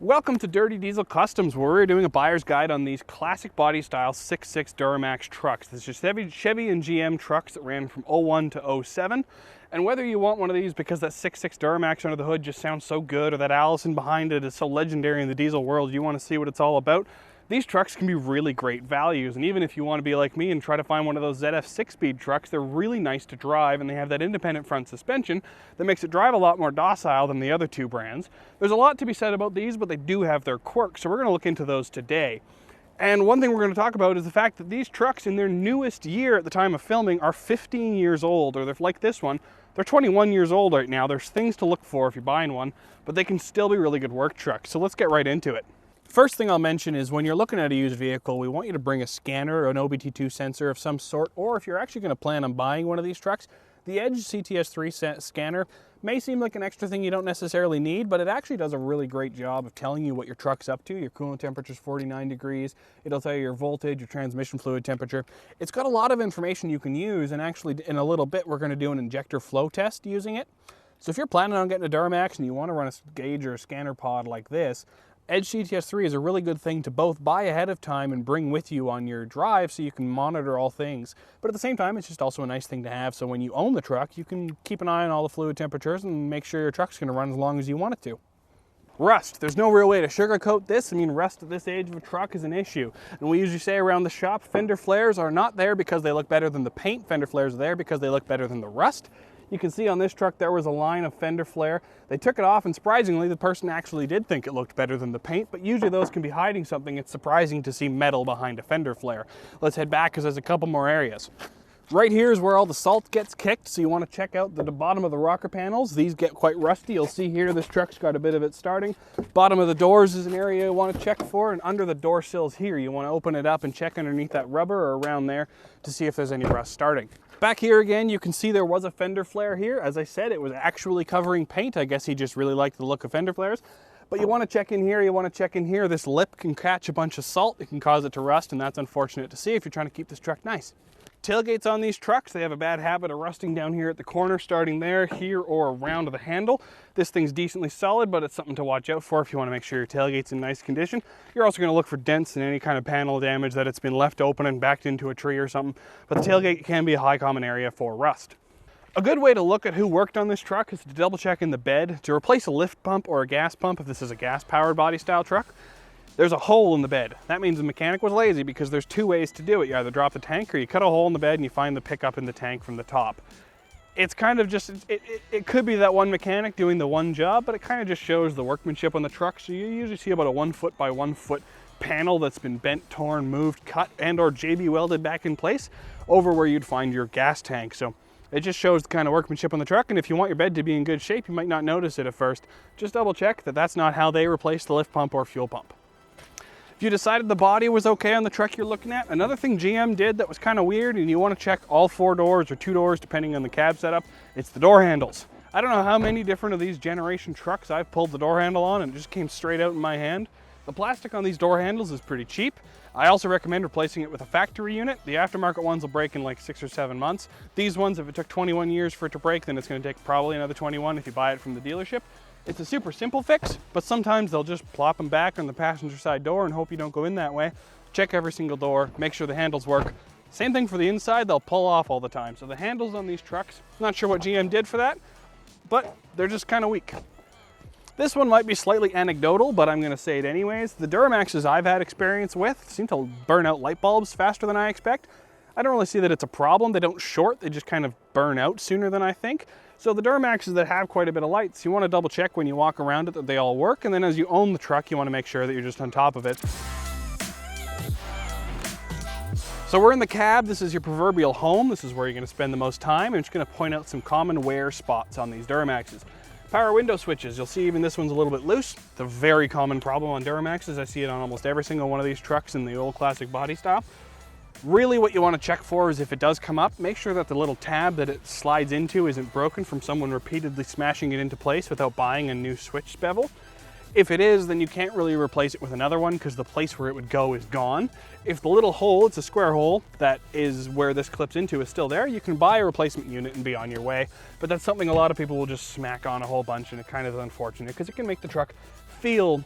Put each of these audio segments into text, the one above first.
Welcome to Dirty Diesel Customs, where we're doing a buyer's guide on these classic body style 6.6 Duramax trucks. This is Chevy and GM trucks that ran from 01 to 07. And whether you want one of these because that 6.6 Duramax under the hood just sounds so good, or that Allison behind it is so legendary in the diesel world, you want to see what it's all about, these trucks can be really great values. And even if you want to be like me and try to find one of those ZF 6-speed trucks, they're really nice to drive, and they have that independent front suspension that makes it drive a lot more docile than the other two brands. There's a lot to be said about these, but they do have their quirks, so we're going to look into those today. And one thing we're going to talk about is the fact that these trucks in their newest year at the time of filming are 15 years old, or they're like this one, they're 21 years old right now. There's things to look for if you're buying one, but they can still be really good work trucks. So let's get right into it. First thing I'll mention is when you're looking at a used vehicle, we want you to bring a scanner or an OBD2 sensor of some sort, or if you're actually going to plan on buying one of these trucks, the Edge CTS3 scanner may seem like an extra thing you don't necessarily need, but it actually does a really great job of telling you what your truck's up to. Your coolant temperature is 49 degrees. It'll tell you your voltage, your transmission fluid temperature. It's got a lot of information you can use, and actually in a little bit we're going to do an injector flow test using it. So if you're planning on getting a Duramax and you want to run a gauge or a scanner pod like this, Edge CTS3 is a really good thing to both buy ahead of time and bring with you on your drive so you can monitor all things. But at the same time, it's just also a nice thing to have, so when you own the truck, you can keep an eye on all the fluid temperatures and make sure your truck's going to run as long as you want it to. Rust. There's no real way to sugarcoat this. I mean, rust at this age of a truck is an issue. And we usually say around the shop, fender flares are not there because they look better than the paint. Fender flares are there because they look better than the rust. You can see on this truck there was a line of fender flare. They took it off, and surprisingly the person actually did think it looked better than the paint, but usually those can be hiding something. It's surprising to see metal behind a fender flare. Let's head back because there's a couple more areas. Right here is where all the salt gets kicked, so you want to check out the bottom of the rocker panels. These get quite rusty. You'll see here this truck's got a bit of it starting. Bottom of the doors is an area you want to check for, and under the door sills here you want to open it up and check underneath that rubber or around there to see if there's any rust starting. Back here again, you can see there was a fender flare here. As I said, it was actually covering paint. I guess he just really liked the look of fender flares. But you want to check in here, you want to check in here. This lip can catch a bunch of salt. It can cause it to rust, and that's unfortunate to see if you're trying to keep this truck nice. Tailgates on these trucks, they have a bad habit of rusting down here at the corner, starting there, here, or around the handle. This thing's decently solid, but it's something to watch out for if you want to make sure your tailgate's in nice condition. You're also going to look for dents and any kind of panel damage that it's been left open and backed into a tree or something. But the tailgate can be a high common area for rust. A good way to look at who worked on this truck is to double check in the bed. To replace a lift pump or a gas pump, if this is a gas-powered body style truck, there's a hole in the bed. That means the mechanic was lazy, because there's two ways to do it. You either drop the tank or you cut a hole in the bed and you find the pickup in the tank from the top. It's kind of just, it could be that one mechanic doing the one job, but it kind of just shows the workmanship on the truck. So you usually see about a 1 foot by 1 foot panel that's been bent, torn, moved, cut, and or JB welded back in place over where you'd find your gas tank. So it just shows the kind of workmanship on the truck, and if you want your bed to be in good shape, you might not notice it at first. Just double check that that's not how they replaced the lift pump or fuel pump. If you decided the body was okay on the truck you're looking at, another thing GM did that was kind of weird, and you want to check all 4 doors or 2 doors depending on the cab setup, it's the door handles. I don't know how many different of these generation trucks I've pulled the door handle on and it just came straight out in my hand. The plastic on these door handles is pretty cheap. I also recommend replacing it with a factory unit. The aftermarket ones will break in like 6 or 7 months. These ones, if it took 21 years for it to break, then it's going to take probably another 21 if you buy it from the dealership. It's a super simple fix, but sometimes they'll just plop them back on the passenger side door and hope you don't go in that way. Check every single door, make sure the handles work. Same thing for the inside, they'll pull off all the time. So the handles on these trucks, not sure what GM did for that, but they're just kind of weak. This one might be slightly anecdotal, but I'm going to say it anyways. The Duramaxes I've had experience with seem to burn out light bulbs faster than I expect. I don't really see that it's a problem. They don't short, they just kind of burn out sooner than I think. So the Duramaxes that have quite a bit of lights, you want to double check when you walk around it that they all work, and then as you own the truck, you want to make sure that you're just on top of it. So we're in the cab. This is your proverbial home. This is where you're going to spend the most time. I'm just going to point out some common wear spots on these Duramaxes. Power window switches. You'll see even this one's a little bit loose. It's a very common problem on Duramaxes. I see it on almost every single one of these trucks in the old classic body style. Really what you want to check for is if it does come up, make sure that the little tab that it slides into isn't broken from someone repeatedly smashing it into place without buying a new switch bevel. If it is, then you can't really replace it with another one because the place where it would go is gone. If the little hole, it's a square hole, that is where this clips into is still there, you can buy a replacement unit and be on your way. But that's something a lot of people will just smack on a whole bunch, and it kind of is unfortunate because it can make the truck feel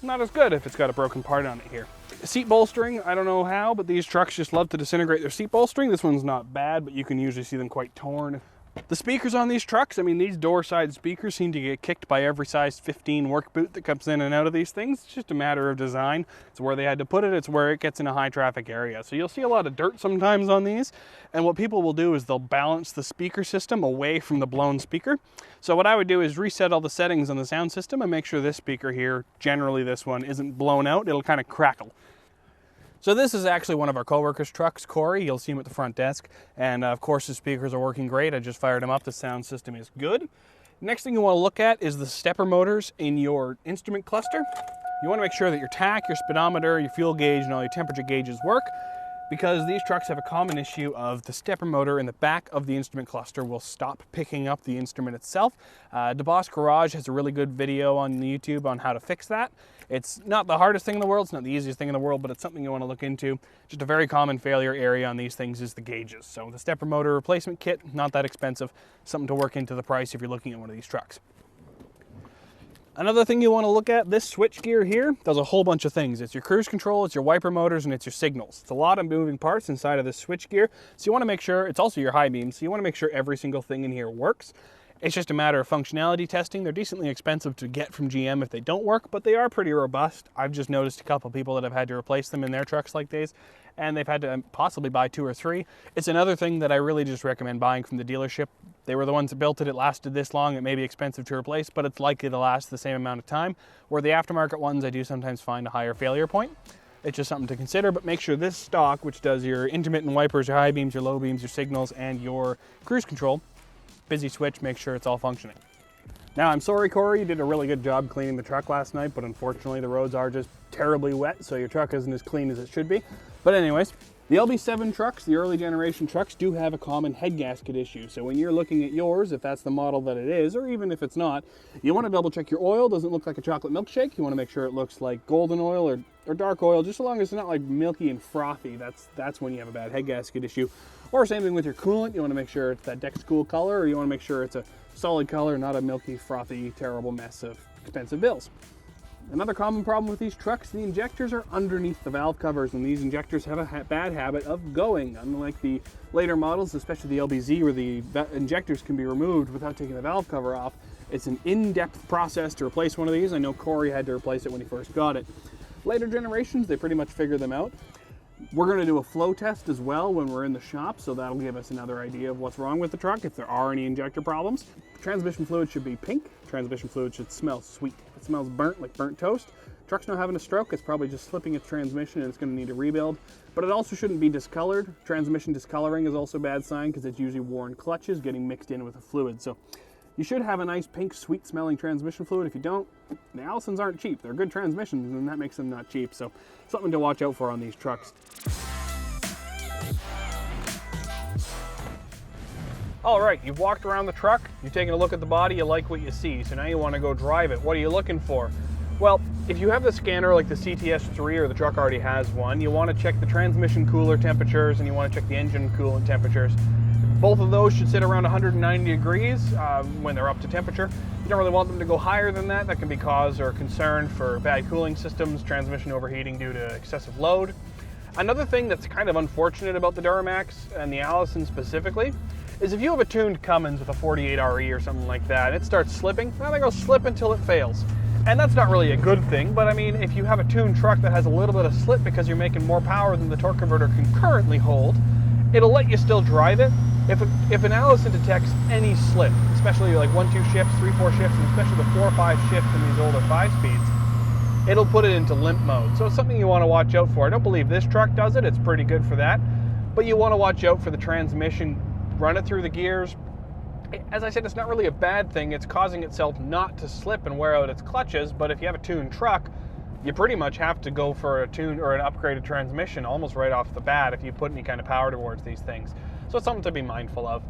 not as good if it's got a broken part on it here. Seat bolstering, I don't know how, but these trucks just love to disintegrate their seat bolstering. This one's not bad, but you can usually see them quite torn. The speakers on these trucks, I mean, these door side speakers seem to get kicked by every size 15 work boot that comes in and out of these things. It's just a matter of design. It's where they had to put it. It's where it gets in a high traffic area. So you'll see a lot of dirt sometimes on these. And what people will do is they'll balance the speaker system away from the blown speaker. So what I would do is reset all the settings on the sound system and make sure this speaker here, generally this one, isn't blown out. It'll kind of crackle. So this is actually one of our coworkers' trucks, Corey. You'll see him at the front desk. And of course, the speakers are working great. I just fired him up. The sound system is good. Next thing you want to look at is the stepper motors in your instrument cluster. You want to make sure that your tach, your speedometer, your fuel gauge, and all your temperature gauges work, because these trucks have a common issue of the stepper motor in the back of the instrument cluster will stop picking up the instrument itself. DeBoss Garage has a really good video on YouTube on how to fix that. It's not the hardest thing in the world, it's not the easiest thing in the world, but it's something you want to look into. Just a very common failure area on these things is the gauges. So the stepper motor replacement kit, not that expensive, something to work into the price if you're looking at one of these trucks. Another thing you want to look at, this switch gear here does a whole bunch of things. It's your cruise control, it's your wiper motors, and it's your signals. It's a lot of moving parts inside of this switch gear. So you want to make sure, it's also your high beam, so you want to make sure every single thing in here works. It's just a matter of functionality testing. They're decently expensive to get from GM if they don't work, but they are pretty robust. I've just noticed a couple people that have had to replace them in their trucks like these, and they've had to possibly buy 2 or 3. It's another thing that I really just recommend buying from the dealership. They were the ones that built it. It lasted this long. It may be expensive to replace, but it's likely to last the same amount of time. Where the aftermarket ones, I do sometimes find a higher failure point. It's just something to consider, but make sure this stock, which does your intermittent wipers, your high beams, your low beams, your signals, and your cruise control, busy switch, make sure it's all functioning. Now, I'm sorry, Corey, you did a really good job cleaning the truck last night, but unfortunately the roads are just terribly wet, so your truck isn't as clean as it should be. But anyways, the LB7 trucks, the early generation trucks, do have a common head gasket issue. So when you're looking at yours, if that's the model that it is, or even if it's not, you want to double check your oil. Doesn't look like a chocolate milkshake. You want to make sure it looks like golden oil or dark oil, just so long as it's not like milky and frothy. That's when you have a bad head gasket issue. Or same thing with your coolant. You want to make sure it's that Dex Cool color, or you want to make sure it's a solid color, not a milky, frothy, terrible mess of expensive bills. Another common problem with these trucks, the injectors are underneath the valve covers, and these injectors have a bad habit of going. Unlike the later models, especially the LBZ, where the injectors can be removed without taking the valve cover off, it's an in-depth process to replace one of these. I know Corey had to replace it when he first got it. Later generations, they pretty much figured them out. We're going to do a flow test as well when we're in the shop, so that'll give us another idea of what's wrong with the truck, if there are any injector problems. Transmission fluid should be pink. Transmission fluid should smell sweet. If it smells burnt, like burnt toast, truck's not having a stroke. It's probably just slipping its transmission and it's going to need a rebuild. But it also shouldn't be discolored. Transmission discoloring is also a bad sign because it's usually worn clutches getting mixed in with the fluid. So you should have a nice pink, sweet smelling transmission fluid. If you don't, the Allisons aren't cheap. They're good transmissions, and that makes them not cheap. So something to watch out for on these trucks. All right, you've walked around the truck, you've taken a look at the body, you like what you see, so now you want to go drive it. What are you looking for? Well, if you have the scanner like the CTS3 or the truck already has one, you want to check the transmission cooler temperatures and you want to check the engine coolant temperatures. Both of those should sit around 190 degrees when they're up to temperature. You don't really want them to go higher than that. That can be cause or concern for bad cooling systems, transmission overheating due to excessive load. Another thing that's kind of unfortunate about the Duramax and the Allison specifically is if you have a tuned Cummins with a 48RE or something like that, and it starts slipping, well, they go slip until it fails. And that's not really a good thing, but I mean, if you have a tuned truck that has a little bit of slip because you're making more power than the torque converter can currently hold, it'll let you still drive it. If an Allison detects any slip, especially like 1-2 shifts, 3-4 shifts, and especially the 4-5 shift in these older 5-speeds, it'll put it into limp mode. So it's something you want to watch out for. I don't believe this truck does it. It's pretty good for that. But you want to watch out for the transmission, run it through the gears. As I said, it's not really a bad thing. It's causing itself not to slip and wear out its clutches. But if you have a tuned truck, you pretty much have to go for a tuned or an upgraded transmission almost right off the bat if you put any kind of power towards these things. So it's something to be mindful of.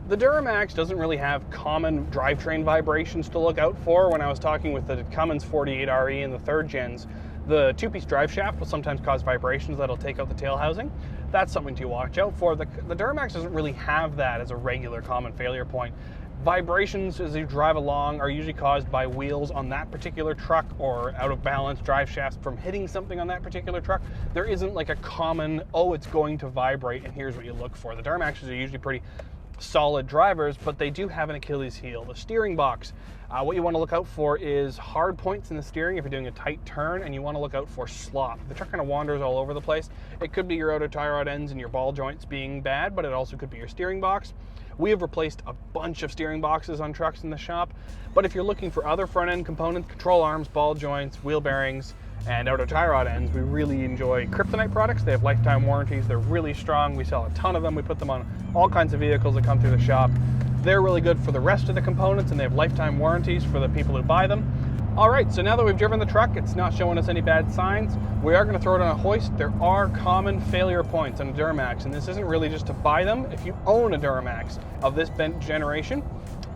The Duramax doesn't really have common drivetrain vibrations to look out for. When I was talking with the Cummins 48RE and the 3rd gens, the 2-piece drive shaft will sometimes cause vibrations that'll take out the tail housing. That's something to watch out for. The Duramax doesn't really have that as a regular common failure point. Vibrations as you drive along are usually caused by wheels on that particular truck or out of balance drive shafts from hitting something on that particular truck. There isn't like a common, oh, it's going to vibrate and here's what you look for. The Duramaxes are usually pretty solid drivers, but they do have an Achilles heel. The steering box, what you want to look out for is hard points in the steering if you're doing a tight turn, and you want to look out for slop. The truck kind of wanders all over the place. It could be your outer tie rod ends and your ball joints being bad, but it also could be your steering box. We have replaced a bunch of steering boxes on trucks in the shop, but if you're looking for other front end components, control arms, ball joints, wheel bearings, and outer tie rod ends, we really enjoy Kryptonite products. They have lifetime warranties. They're really strong. We sell a ton of them. We put them on all kinds of vehicles that come through the shop. They're really good for the rest of the components, and they have lifetime warranties for the people who buy them. All right, so now that we've driven the truck, it's not showing us any bad signs. We are going to throw it on a hoist. There are common failure points on a Duramax, and this isn't really just to buy them. If you own a Duramax of this generation,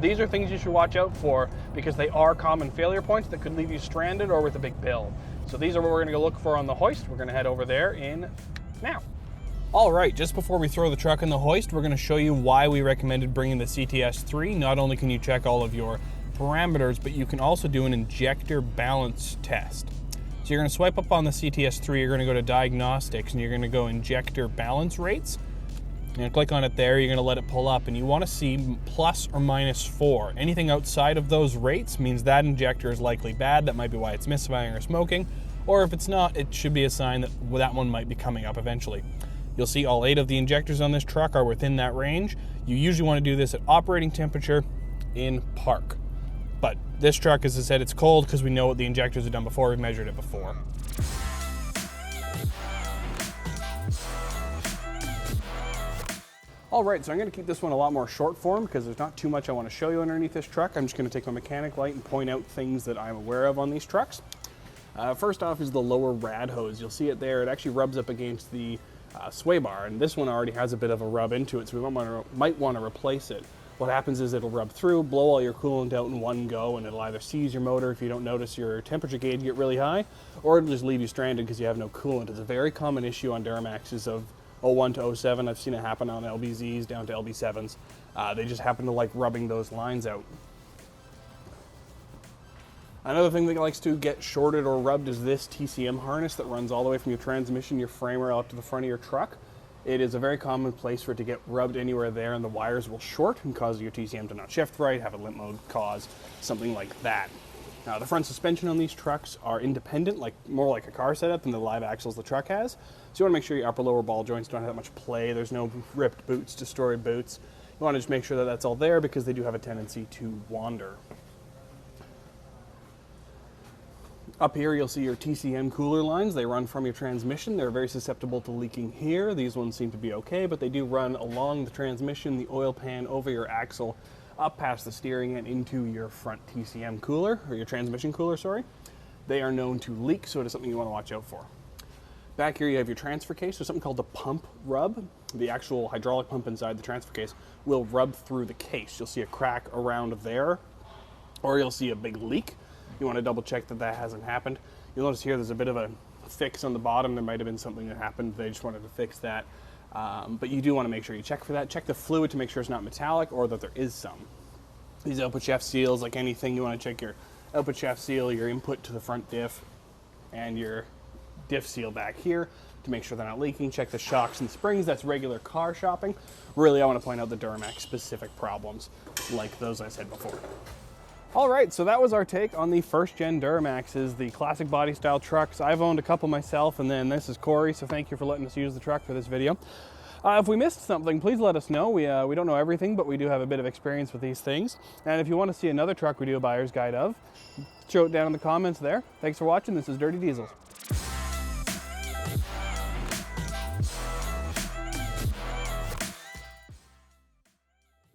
these are things you should watch out for because they are common failure points that could leave you stranded or with a big bill. So these are what we're going to go look for on the hoist. We're going to head over there in now. All right, just before we throw the truck in the hoist, we're going to show you why we recommended bringing the CTS3. Not only can you check all of your parameters, but you can also do an injector balance test. So you're going to swipe up on the CTS3, you're going to go to diagnostics, and you're going to go injector balance rates. You're going to click on it there, you're going to let it pull up, and you want to see plus or minus 4. Anything outside of those rates means that injector is likely bad. That might be why it's misfiring or smoking. Or if it's not, it should be a sign that that one might be coming up eventually. You'll see all 8 of the injectors on this truck are within that range. You usually want to do this at operating temperature in park. But this truck, as I said, it's cold because we know what the injectors have done before. We've measured it before. All right, so I'm going to keep this one a lot more short form because there's not too much I want to show you underneath this truck. I'm just going to take my mechanic light and point out things that I'm aware of on these trucks. First off is the lower rad hose. You'll see it there. It actually rubs up against the sway bar, and this one already has a bit of a rub into it, so we might want to replace it. What happens is it'll rub through, blow all your coolant out in one go, and it'll either seize your motor if you don't notice your temperature gauge get really high, or it'll just leave you stranded because you have no coolant. It's a very common issue on Duramaxes of 01 to 07. I've seen it happen on LBZs down to LB7s. They just happen to like rubbing those lines out. Another thing that likes to get shorted or rubbed is this TCM harness that runs all the way from your transmission, your frame rail up to the front of your truck. It is a very common place for it to get rubbed anywhere there, and the wires will short and cause your TCM to not shift right, have a limp mode cause, something like that. Now, the front suspension on these trucks are independent, more like a car setup than the live axles the truck has. So you want to make sure your upper lower ball joints don't have that much play. There's no ripped boots, destroyed boots. You want to just make sure that that's all there because they do have a tendency to wander. Up here you'll see your TCM cooler lines. They run from your transmission. They're very susceptible to leaking here. These ones seem to be okay, but they do run along the transmission, the oil pan, over your axle, up past the steering and into your front TCM cooler, or your transmission cooler, sorry. They are known to leak, so it is something you want to watch out for. Back here you have your transfer case. There's something called the pump rub. The actual hydraulic pump inside the transfer case will rub through the case. You'll see a crack around there, or you'll see a big leak. You want to double check that that hasn't happened. You'll notice here there's a bit of a fix on the bottom. There might have been something that happened. They just wanted to fix that. But you do want to make sure you check for that. Check the fluid to make sure it's not metallic or that there is some. These output shaft seals, like anything, you want to check your output shaft seal, your input to the front diff, and your diff seal back here to make sure they're not leaking. Check the shocks and springs. That's regular car shopping. Really, I want to point out the Duramax specific problems like those I said before. All right, so that was our take on the first gen Duramaxes, the classic body style trucks. I've owned a couple myself, and then this is Corey, so thank you for letting us use the truck for this video. If we missed something, please let us know. We don't know everything, but we do have a bit of experience with these things. And if you want to see another truck we do a buyer's guide of, throw it down in the comments there. Thanks for watching. This is Dirty Diesels.